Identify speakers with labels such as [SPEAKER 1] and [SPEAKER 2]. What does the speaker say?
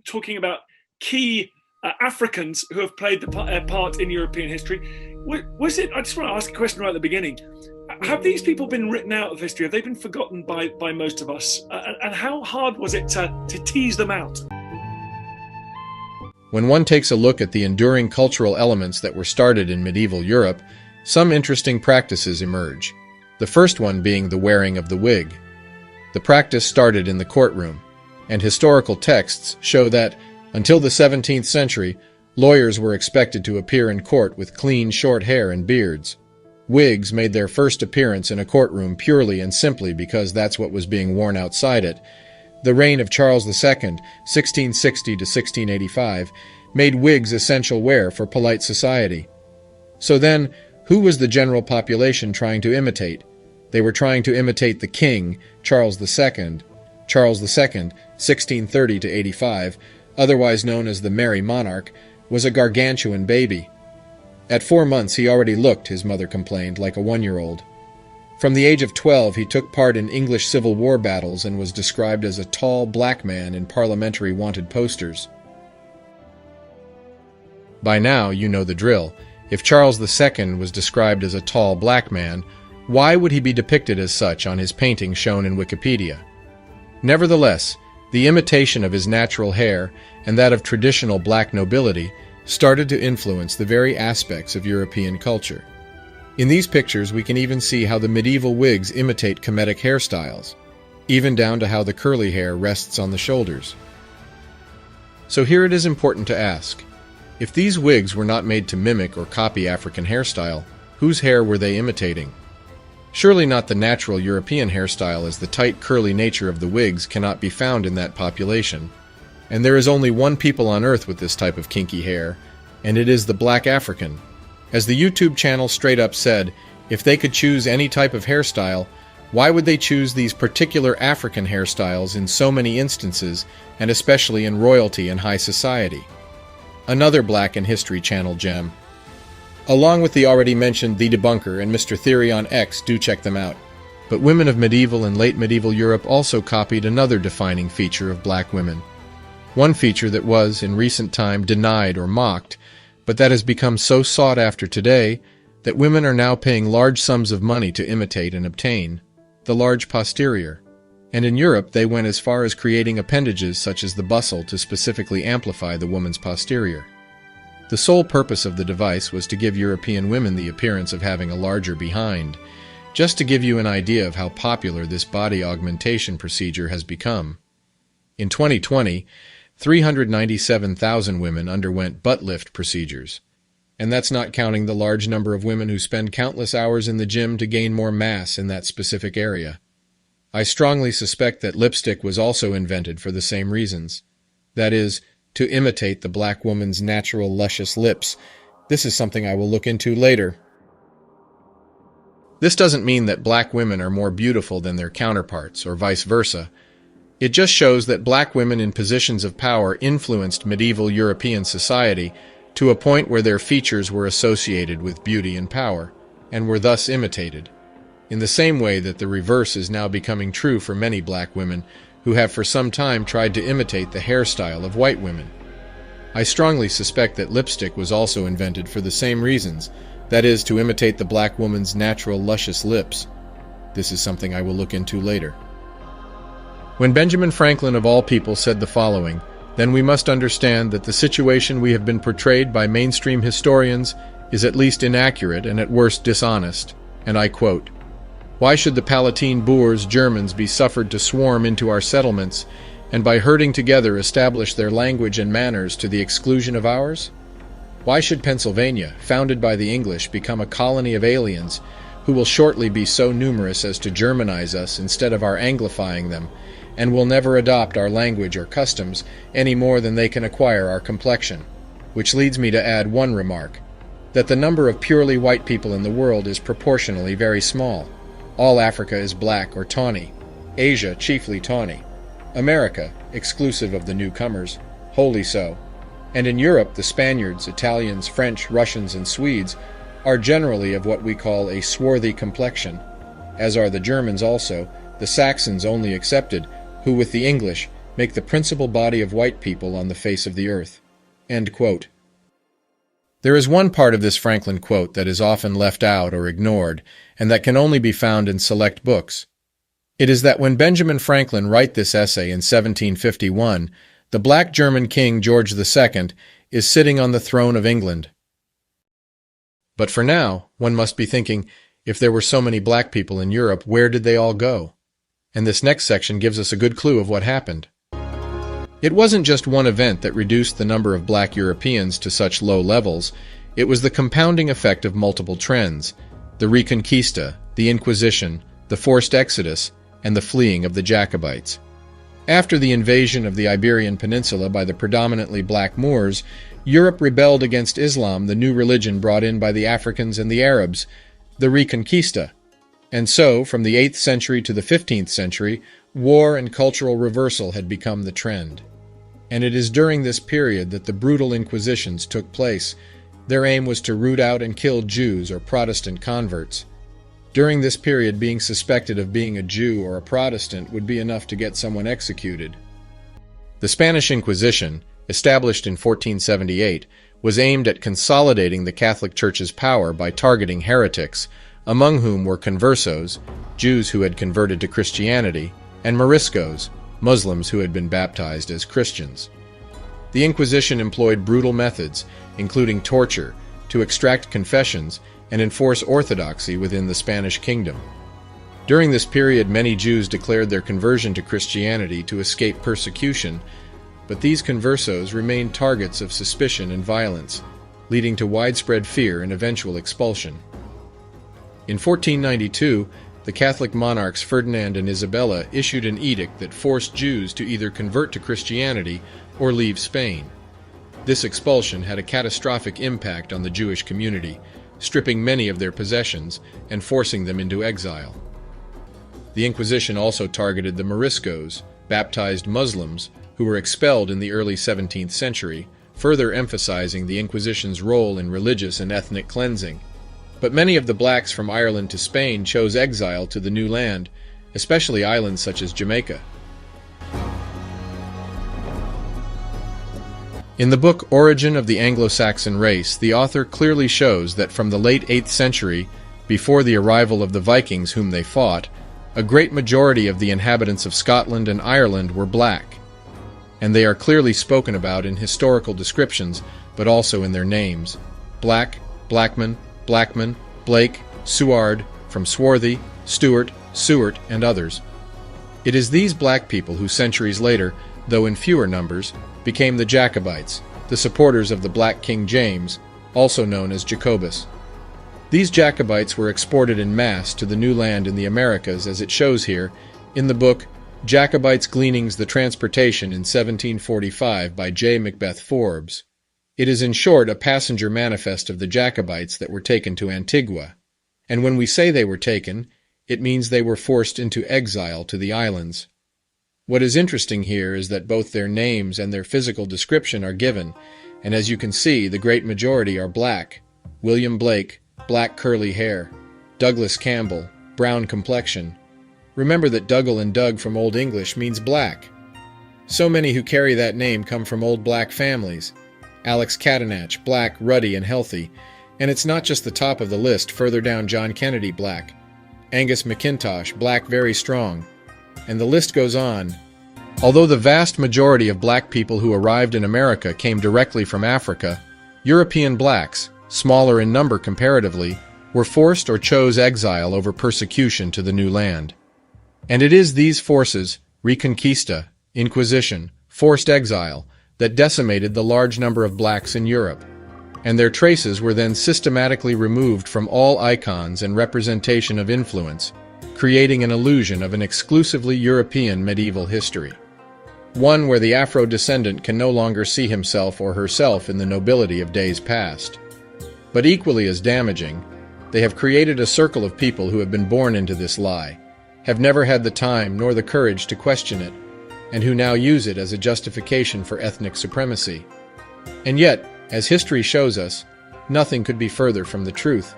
[SPEAKER 1] talking about key Africans who have played the part in European history. Was it? I just want to ask a question right at the beginning. Have these people been written out of history? Have they been forgotten by most of us? And how hard was it to tease them out?
[SPEAKER 2] When one takes a look at the enduring cultural elements that were started in medieval Europe, some interesting practices emerge. The first one being the wearing of the wig. The practice started in the courtroom, and historical texts show that, until the 17th century, lawyers were expected to appear in court with clean, short hair and beards. Wigs made their first appearance in a courtroom purely and simply because that's what was being worn outside it. The reign of Charles II, 1660 to 1685, made wigs essential wear for polite society. So then, who was the general population trying to imitate? They were trying to imitate the king, Charles II. Charles II, 1630 to 85, otherwise known as the Merry Monarch, was a gargantuan baby. At 4 months he already looked, his mother complained, like a 1-year-old. From the age of 12 he took part in English Civil War battles and was described as a tall black man in parliamentary wanted posters. By now you know the drill. If Charles II was described as a tall black man, why would he be depicted as such on his painting shown in Wikipedia? Nevertheless, the imitation of his natural hair and that of traditional black nobility started to influence the very aspects of European culture. In these pictures we can even see how the medieval wigs imitate Kemetic hairstyles, even down to how the curly hair rests on the shoulders. So here it is important to ask, if these wigs were not made to mimic or copy African hairstyle, whose hair were they imitating? Surely not the natural European hairstyle, as the tight curly nature of the wigs cannot be found in that population. And there is only one people on earth with this type of kinky hair, and it is the black African. As the YouTube channel straight up said, if they could choose any type of hairstyle, why would they choose these particular African hairstyles in so many instances, and especially in royalty and high society? Another Black and History Channel gem. Along with the already mentioned The Debunker and Mr. Theory on X, do check them out. But women of medieval and late medieval Europe also copied another defining feature of black women. One feature that was, in recent time, denied or mocked, but that has become so sought after today that women are now paying large sums of money to imitate and obtain: the large posterior. And in Europe they went as far as creating appendages such as the bustle to specifically amplify the woman's posterior. The sole purpose of the device was to give European women the appearance of having a larger behind, just to give you an idea of how popular this body augmentation procedure has become. In 2020, 397,000 women underwent butt lift procedures. And that's not counting the large number of women who spend countless hours in the gym to gain more mass in that specific area. I strongly suspect that lipstick was also invented for the same reasons. That is, to imitate the black woman's natural luscious lips. This is something I will look into later. This doesn't mean that black women are more beautiful than their counterparts, or vice versa. It just shows that black women in positions of power influenced medieval European society to a point where their features were associated with beauty and power, and were thus imitated. In the same way that the reverse is now becoming true for many black women who have for some time tried to imitate the hairstyle of white women. I strongly suspect that lipstick was also invented for the same reasons, that is, to imitate the black woman's natural luscious lips. This is something I will look into later. When Benjamin Franklin of all people said the following, then we must understand that the situation we have been portrayed by mainstream historians is at least inaccurate and at worst dishonest, and I quote, "Why should the Palatine Boers, Germans, be suffered to swarm into our settlements, and by herding together establish their language and manners to the exclusion of ours? Why should Pennsylvania, founded by the English, become a colony of aliens, who will shortly be so numerous as to Germanize us instead of our Anglifying them, and will never adopt our language or customs any more than they can acquire our complexion?" Which leads me to add one remark, that the number of purely white people in the world is proportionally very small. All Africa is black or tawny, Asia chiefly tawny, America, exclusive of the newcomers, wholly so, and in Europe the Spaniards, Italians, French, Russians, and Swedes are generally of what we call a swarthy complexion, as are the Germans also, the Saxons only excepted, who with the English make the principal body of white people on the face of the earth." End quote. There is one part of this Franklin quote that is often left out or ignored, and that can only be found in select books. It is that when Benjamin Franklin wrote this essay in 1751, the black German king George II is sitting on the throne of England. But for now, one must be thinking, if there were so many black people in Europe, where did they all go? And this next section gives us a good clue of what happened. It wasn't just one event that reduced the number of black Europeans to such low levels. It was the compounding effect of multiple trends: the Reconquista, the Inquisition, the forced exodus, and the fleeing of the Jacobites. After the invasion of the Iberian Peninsula by the predominantly black Moors, Europe rebelled against Islam, the new religion brought in by the Africans and the Arabs, the Reconquista. And so, from the 8th century to the 15th century, war and cultural reversal had become the trend. And it is during this period that the brutal inquisitions took place. Their aim was to root out and kill Jews or Protestant converts. During this period, being suspected of being a Jew or a Protestant would be enough to get someone executed. The Spanish Inquisition, established in 1478, was aimed at consolidating the Catholic Church's power by targeting heretics, among whom were conversos, Jews who had converted to Christianity, and Moriscos, Muslims who had been baptized as Christians. The Inquisition employed brutal methods, including torture, to extract confessions and enforce orthodoxy within the Spanish kingdom. During this period, many Jews declared their conversion to Christianity to escape persecution, but these conversos remained targets of suspicion and violence, leading to widespread fear and eventual expulsion. In 1492, the Catholic monarchs Ferdinand and Isabella issued an edict that forced Jews to either convert to Christianity or leave Spain. This expulsion had a catastrophic impact on the Jewish community, stripping many of their possessions and forcing them into exile. The Inquisition also targeted the Moriscos, baptized Muslims, who were expelled in the early 17th century, further emphasizing the Inquisition's role in religious and ethnic cleansing. But many of the blacks from Ireland to Spain chose exile to the new land, especially islands such as Jamaica. In the book Origin of the Anglo-Saxon Race, the author clearly shows that from the late 8th century, before the arrival of the Vikings whom they fought, a great majority of the inhabitants of Scotland and Ireland were black. And they are clearly spoken about in historical descriptions, but also in their names: Black, Blackman, Blackman, Blake, Suard, from Swarthy, Stuart, Sewart, and others. It is these black people who centuries later, though in fewer numbers, became the Jacobites, the supporters of the Black King James, also known as Jacobus. These Jacobites were exported in mass to the new land in the Americas, as it shows here, in the book Jacobites' Gleanings, the Transportation in 1745 by J. Macbeth Forbes. It is in short a passenger manifest of the Jacobites that were taken to Antigua. And when we say they were taken, it means they were forced into exile to the islands. What is interesting here is that both their names and their physical description are given, and as you can see, the great majority are black. William Blake, black curly hair. Douglas Campbell, brown complexion. Remember that Dougal and Doug from Old English means black. So many who carry that name come from old black families. Alex Catanach, black, ruddy, and healthy. And it's not just the top of the list, further down John Kennedy, black. Angus McIntosh, black, very strong. And the list goes on. Although the vast majority of black people who arrived in America came directly from Africa, European blacks, smaller in number comparatively, were forced or chose exile over persecution to the new land. And it is these forces, Reconquista, Inquisition, forced exile, that decimated the large number of blacks in Europe, and their traces were then systematically removed from all icons and representation of influence, creating an illusion of an exclusively European medieval history. One where the Afro-descendant can no longer see himself or herself in the nobility of days past. But equally as damaging, they have created a circle of people who have been born into this lie, have never had the time nor the courage to question it, and who now use it as a justification for ethnic supremacy. And yet, as history shows us, nothing could be further from the truth.